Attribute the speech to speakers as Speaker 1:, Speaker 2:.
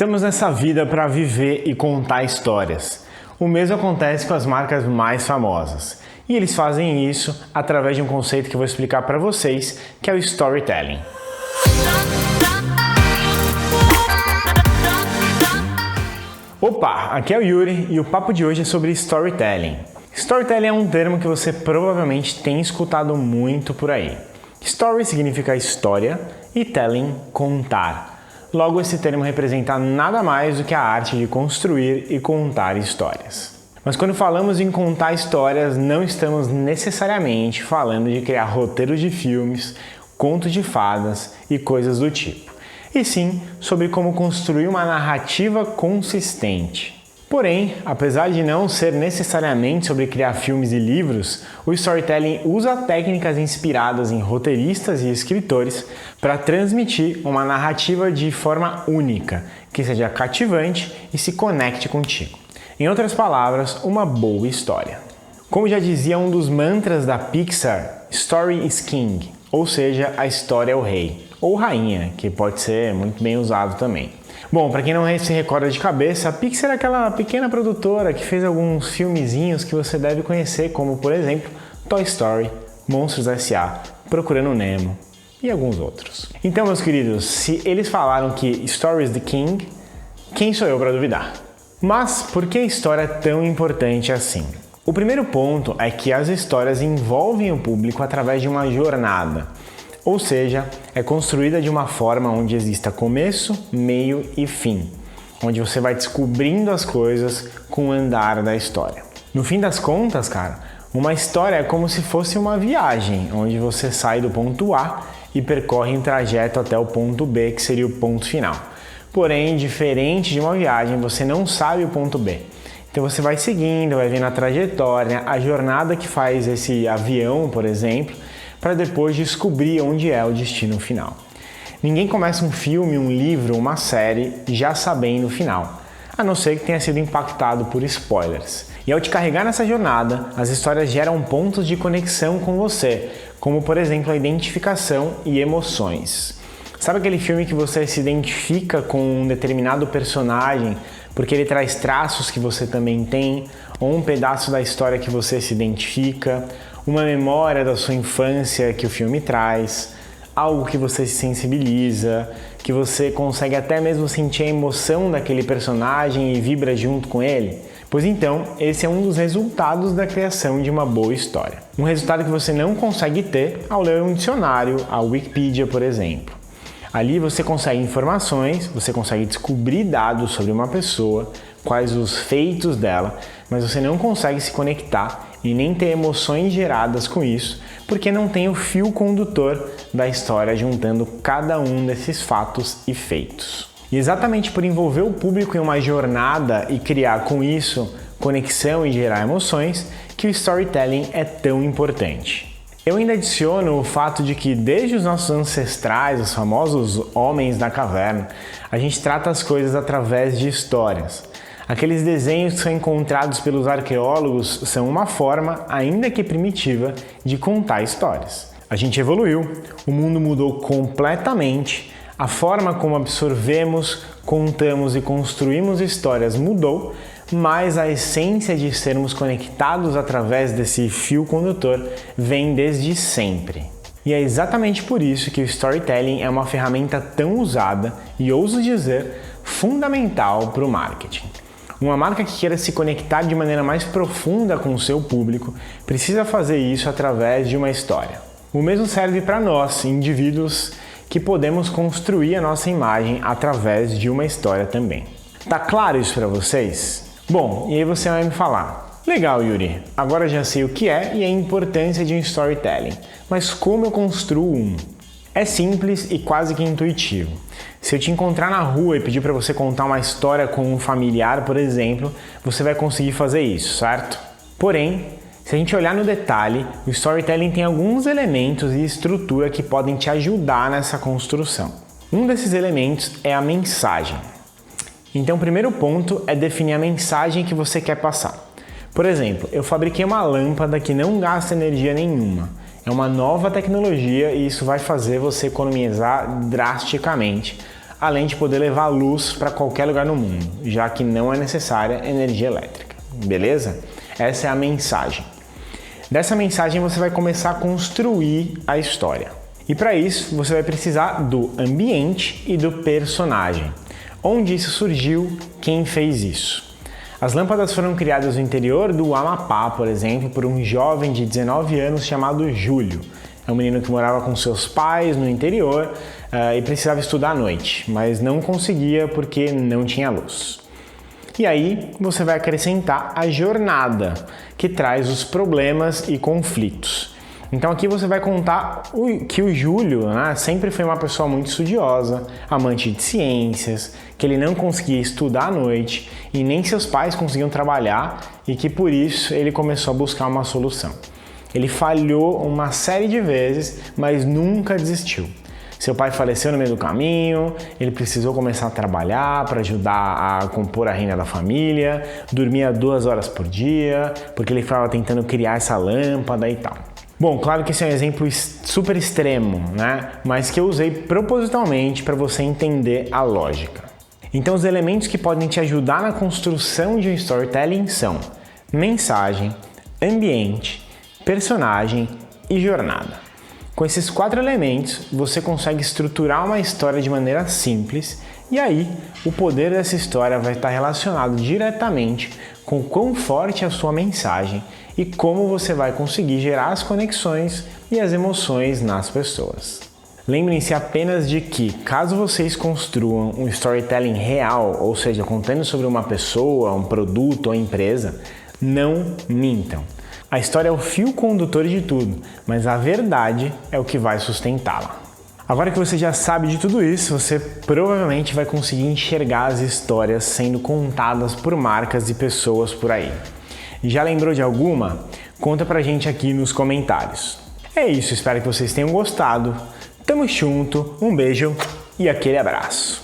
Speaker 1: Estamos nessa vida para viver e contar histórias. O mesmo acontece com as marcas mais famosas. E eles fazem isso através de um conceito que eu vou explicar para vocês, que é o storytelling. Opa, aqui é o Yuri e o papo de hoje é sobre storytelling. Storytelling é um termo que você provavelmente tem escutado muito por aí. Story significa história e telling, contar. Logo, esse termo representa nada mais do que a arte de construir e contar histórias. Mas quando falamos em contar histórias, não estamos necessariamente falando de criar roteiros de filmes, contos de fadas e coisas do tipo. E sim sobre como construir uma narrativa consistente. Porém, apesar de não ser necessariamente sobre criar filmes e livros, o storytelling usa técnicas inspiradas em roteiristas e escritores para transmitir uma narrativa de forma única, que seja cativante e se conecte contigo. Em outras palavras, uma boa história. Como já dizia um dos mantras da Pixar, Story is King, ou seja, a história é o rei, ou rainha, que pode ser muito bem usado também. Bom, para quem não se recorda de cabeça, a Pixar é aquela pequena produtora que fez alguns filmezinhos que você deve conhecer, como por exemplo, Toy Story, Monstros S.A., Procurando Nemo e alguns outros. Então, meus queridos, se eles falaram que Story is the King, quem sou eu para duvidar? Mas por que a história é tão importante assim? O primeiro ponto é que as histórias envolvem o público através de uma jornada, ou seja, é construída de uma forma onde exista começo, meio e fim, onde você vai descobrindo as coisas com o andar da história. No fim das contas, cara, uma história é como se fosse uma viagem, onde você sai do ponto A e percorre um trajeto até o ponto B, que seria o ponto final. Porém, diferente de uma viagem, você não sabe o ponto B. Então você vai seguindo, vai vendo a trajetória, a jornada que faz esse avião, por exemplo, para depois descobrir onde é o destino final. Ninguém começa um filme, um livro, uma série já sabendo o final, a não ser que tenha sido impactado por spoilers. E ao te carregar nessa jornada, as histórias geram pontos de conexão com você, como por exemplo a identificação e emoções. Sabe aquele filme que você se identifica com um determinado personagem porque ele traz traços que você também tem, ou um pedaço da história que você se identifica, uma memória da sua infância que o filme traz, algo que você se sensibiliza, que você consegue até mesmo sentir a emoção daquele personagem e vibra junto com ele? Pois então, esse é um dos resultados da criação de uma boa história. Um resultado que você não consegue ter ao ler um dicionário, a Wikipedia, por exemplo. Ali você consegue informações, você consegue descobrir dados sobre uma pessoa, quais os feitos dela, mas você não consegue se conectar e nem ter emoções geradas com isso, porque não tem o fio condutor da história juntando cada um desses fatos e feitos. E exatamente por envolver o público em uma jornada e criar com isso conexão e gerar emoções, que o storytelling é tão importante. Eu ainda adiciono o fato de que desde os nossos ancestrais, os famosos homens da caverna, a gente trata as coisas através de histórias. Aqueles desenhos que são encontrados pelos arqueólogos são uma forma, ainda que primitiva, de contar histórias. A gente evoluiu, o mundo mudou completamente, a forma como absorvemos, contamos e construímos histórias mudou, mas a essência de sermos conectados através desse fio condutor vem desde sempre. E é exatamente por isso que o storytelling é uma ferramenta tão usada e, ouso dizer, fundamental para o marketing. Uma marca que queira se conectar de maneira mais profunda com o seu público precisa fazer isso através de uma história. O mesmo serve para nós, indivíduos, que podemos construir a nossa imagem através de uma história também. Tá claro isso para vocês? Bom, e aí você vai me falar: legal, Yuri, agora já sei o que é e a importância de um storytelling, mas como eu construo um? É simples e quase que intuitivo. Se eu te encontrar na rua e pedir para você contar uma história com um familiar, por exemplo, você vai conseguir fazer isso, certo? Porém, se a gente olhar no detalhe, o storytelling tem alguns elementos e estrutura que podem te ajudar nessa construção. Um desses elementos é a mensagem. Então, o primeiro ponto é definir a mensagem que você quer passar. Por exemplo, eu fabriquei uma lâmpada que não gasta energia nenhuma. É uma nova tecnologia e isso vai fazer você economizar drasticamente, além de poder levar luz para qualquer lugar no mundo, já que não é necessária energia elétrica. Beleza? Essa é a mensagem. Dessa mensagem você vai começar a construir a história. E para isso você vai precisar do ambiente e do personagem. Onde isso surgiu? Quem fez isso? As lâmpadas foram criadas no interior do Amapá, por exemplo, por um jovem de 19 anos chamado Júlio. É um menino que morava com seus pais no interior e precisava estudar à noite, mas não conseguia porque não tinha luz. E aí você vai acrescentar a jornada, que traz os problemas e conflitos. Então aqui você vai contar que o Júlio, né, sempre foi uma pessoa muito estudiosa, amante de ciências, que ele não conseguia estudar à noite e nem seus pais conseguiam trabalhar e que por isso ele começou a buscar uma solução. Ele falhou uma série de vezes, mas nunca desistiu. Seu pai faleceu no meio do caminho, ele precisou começar a trabalhar para ajudar a compor a renda da família, dormia 2 horas por dia, porque ele estava tentando criar essa lâmpada e tal. Bom, claro que esse é um exemplo super extremo, né? Mas que eu usei propositalmente para você entender a lógica. Então, os elementos que podem te ajudar na construção de um storytelling são mensagem, ambiente, personagem e jornada. Com esses 4 elementos, você consegue estruturar uma história de maneira simples e aí o poder dessa história vai estar relacionado diretamente com quão forte é a sua mensagem e como você vai conseguir gerar as conexões e as emoções nas pessoas. Lembrem-se apenas de que, caso vocês construam um storytelling real, ou seja, contando sobre uma pessoa, um produto ou empresa, não mintam. A história é o fio condutor de tudo, mas a verdade é o que vai sustentá-la. Agora que você já sabe de tudo isso, você provavelmente vai conseguir enxergar as histórias sendo contadas por marcas e pessoas por aí. Já lembrou de alguma? Conta pra gente aqui nos comentários. É isso, espero que vocês tenham gostado. Tamo junto, um beijo e aquele abraço.